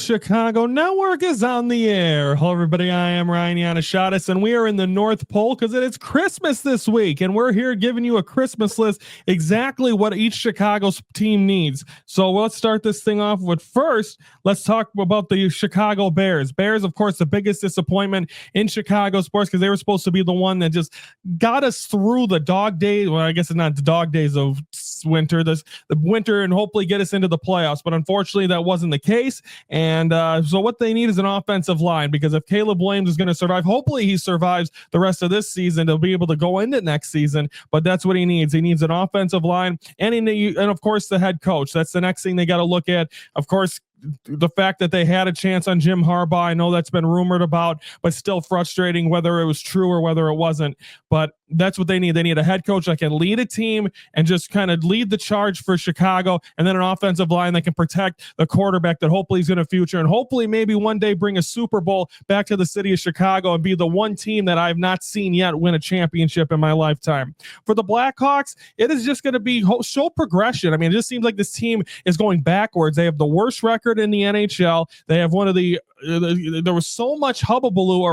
Chicago Network is on the air. Hello, everybody. I am Ryan Yanishadis, and we are in the North Pole because it is Christmas this week, and we're here giving you a Christmas list, exactly what each Chicago team needs. So let's start this thing off with first. Let's talk about the Chicago Bears. Bears, of course, the biggest disappointment in Chicago sports because they were supposed to be the one that just got us through the dog days. Well, I guess it's not the dog days of winter, the winter, and hopefully get us into the playoffs. But unfortunately, that wasn't the case. And so what they need is an offensive line, because if Caleb Williams is going to survive, hopefully he survives the rest of this season to be able to go into next season. But that's what he needs. He needs an offensive line and of course the head coach. That's the next thing they got to look at. Of course, the fact that they had a chance on Jim Harbaugh, I know that's been rumored about, but still frustrating whether it was true or whether it wasn't. But that's what they need. They need a head coach that can lead a team and just kind of lead the charge for Chicago, and then an offensive line that can protect the quarterback that hopefully is going to future and hopefully maybe one day bring a Super Bowl back to the city of Chicago and be the one team that I've not seen yet win a championship in my lifetime. For the Blackhawks, it is just going to be show progression. I mean, it just seems like this team is going backwards. They have the worst record in the NHL. They have one of there was so much hubbubaloo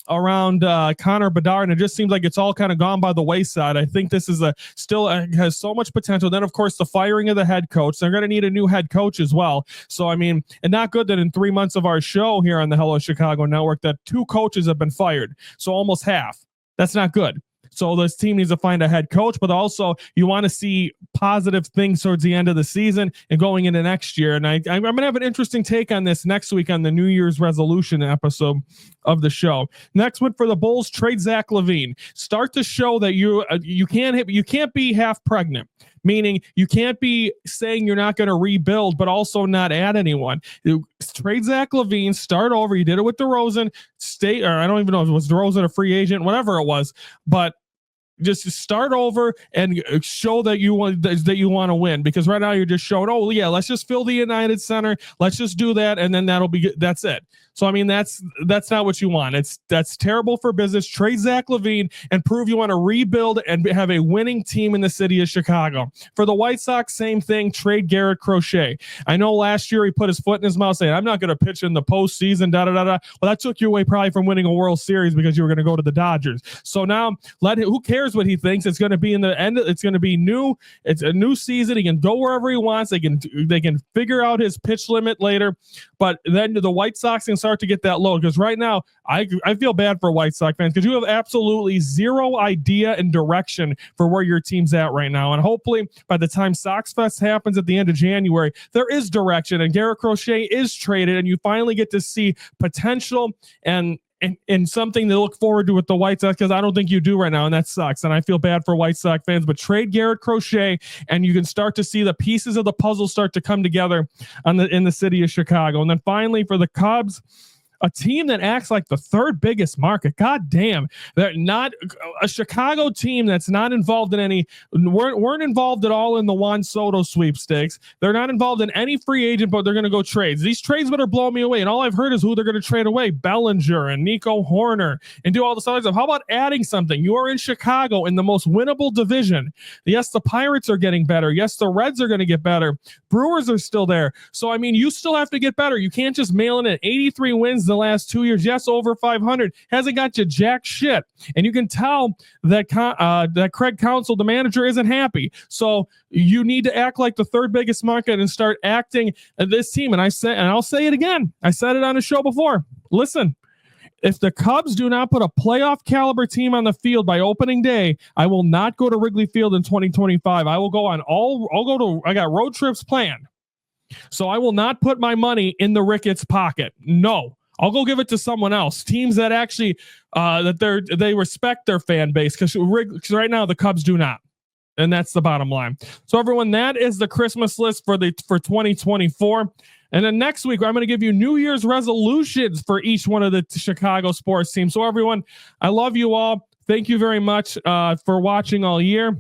around Connor Bedard, and it just seems like it's all kind of gone by the wayside. I think this is still has so much potential. Then, of course, the firing of the head coach. They're going to need a new head coach as well. So, I mean, and not good that in 3 months of our show here on the Hello Chicago Network that 2 coaches have been fired. So almost half. That's not good. So this team needs to find a head coach, but also you want to see positive things towards the end of the season and going into next year. And I'm going to have an interesting take on this next week on the New Year's resolution episode of the show. Next one for the Bulls, trade Zach LaVine. Start to show that you can't be half pregnant. Meaning you can't be saying you're not going to rebuild, but also not add anyone. Trade Zach LaVine, start over. You did it with DeRozan. Or I don't even know if it was DeRozan a free agent, whatever it was, but just start over and show that you want to win, because right now you're just showing, oh yeah, let's just fill the United Center. Let's just do that. And then that's it. So, I mean, that's not what you want. That's terrible for business. Trade Zach LaVine and prove you want to rebuild and have a winning team in the city of Chicago. For the White Sox, same thing. Trade Garrett Crochet. I know last year he put his foot in his mouth saying, I'm not going to pitch in the postseason, Well, that took you away probably from winning a World Series because you were going to go to the Dodgers. So now who cares what he thinks? It's going to be in the end. It's going to be new. It's a new season. He can go wherever he wants. They can figure out his pitch limit later, but then the White Sox can start to get that load, because right now I feel bad for White Sox fans because you have absolutely zero idea and direction for where your team's at right now. And hopefully by the time Sox Fest happens at the end of January, there is direction and Garrett Crochet is traded and you finally get to see potential and something to look forward to with the White Sox, because I don't think you do right now, and that sucks. And I feel bad for White Sox fans, but trade Garrett Crochet, and you can start to see the pieces of the puzzle start to come together in the city of Chicago. And then finally for the Cubs, a team that acts like the third biggest market. God damn. They're not a Chicago team that's not involved in weren't involved at all in the Juan Soto sweepstakes. They're not involved in any free agent, but they're going to go trades. These trades better blow me away. And all I've heard is who they're going to trade away. Bellinger and Nico Horner and do all this other stuff. How about adding something? You are in Chicago in the most winnable division. Yes, the Pirates are getting better. Yes, the Reds are going to get better. Brewers are still there. So, I mean, you still have to get better. You can't just mail in at 83 wins the last 2 years. Yes, over 500 hasn't got you jack shit, and you can tell that that Craig Counsell, the manager, isn't happy. So you need to act like the third biggest market and start acting this team. And I'll say it again. I said it on a show before. Listen, if the Cubs do not put a playoff caliber team on the field by opening day, I will not go to Wrigley Field in 2025. I will go I got road trips planned. So I will not put my money in the Ricketts pocket. No. I'll go give it to someone else. Teams that actually they respect their fan base, because right now the Cubs do not, and that's the bottom line. So everyone, that is the Christmas list for 2024. And then next week I'm going to give you New Year's resolutions for each one of the Chicago sports teams. So everyone, I love you all. Thank you very much for watching all year.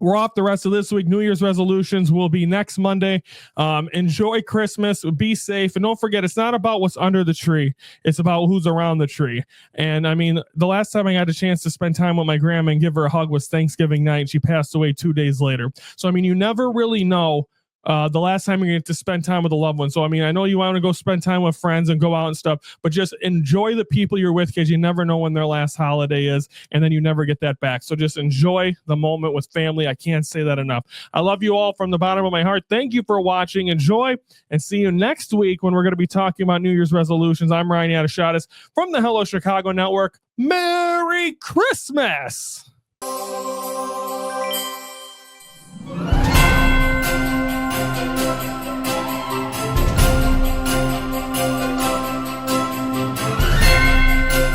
We're off the rest of this week. New Year's resolutions will be next Monday. Enjoy Christmas. Be safe. And don't forget, it's not about what's under the tree. It's about who's around the tree. And I mean, the last time I had a chance to spend time with my grandma and give her a hug was Thanksgiving night. She passed away 2 days later. So, I mean, you never really know the last time you get to spend time with a loved one. So, I mean, I know you want to go spend time with friends and go out and stuff, but just enjoy the people you're with, because you never know when their last holiday is, and then you never get that back. So just enjoy the moment with family. I can't say that enough. I love you all from the bottom of my heart. Thank you for watching. Enjoy, and see you next week when we're going to be talking about New Year's resolutions. I'm Ryan Yatashatis from the Hello Chicago Network. Merry Christmas!